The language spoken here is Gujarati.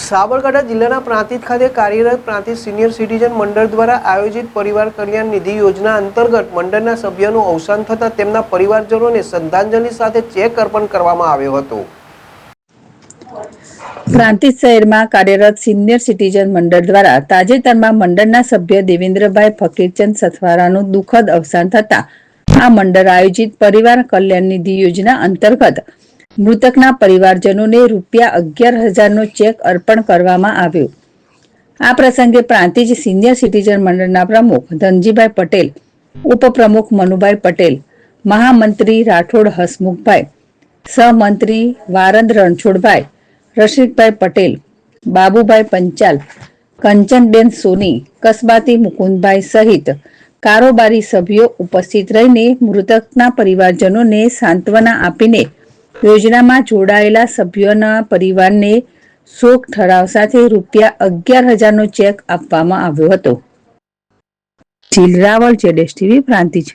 સાબરકાંઠા જિલ્લાના પ્રાંતિજ ખાતે કાર્યરત પ્રાંતિજ સિનિયર સિટીઝન મંડળ દ્વારા આયોજિત પરિવાર કલ્યાણ નિધિ યોજના અંતર્ગત મંડળના સભ્યોનું અવસાન થતાં તેમના પરિવારજનોને શ્રદ્ધાંજલિ સાથે ચેક અર્પણ કરવામાં આવ્યો હતો। પ્રાંતિજ શહેરમાં કાર્યરત સિનિયર સિટીઝન મંડળ દ્વારા તાજેતરમાં મંડળના સભ્ય દેવેન્દ્રભાઈ ફકીરચંદ સથવારાનું દુઃખદ અવસાન થતાં આ મંડળ આયોજિત પરિવાર કલ્યાણ નિધિ યોજના અંતર્ગત મૃતકના પરિવારજનોને ₹11,000નો ચેક અર્પણ કરવામાં આવ્યો। આ પ્રસંગે પ્રાંતિજ સિનિયર સિટીઝન મંડળના પ્રમુખ ધનજીભાઈ પટેલ, ઉપપ્રમુખ મનુભાઈ પટેલ, મહામંત્રી રાઠોડ હસમુખભાઈ, સહમંત્રી વારંદ રણછોડભાઈ, રસિકભાઈ પટેલ, બાબુભાઈ પંચાલ, કંચનબેન સોની, કસબાતી મુકુંદભાઈ સહિત કારોબારી સભ્યો ઉપસ્થિત રહીને મૃતકના પરિવારજનોને સાંત્વના આપીને યોજનામાં જોડાયેલા સભ્યોના પરિવારને શોક ઠરાવ સાથે ₹11,000નો ચેક આપવામાં આવ્યો હતો। જીલ રાવળ, જેડેશ ટીવી, પ્રાંતિજ।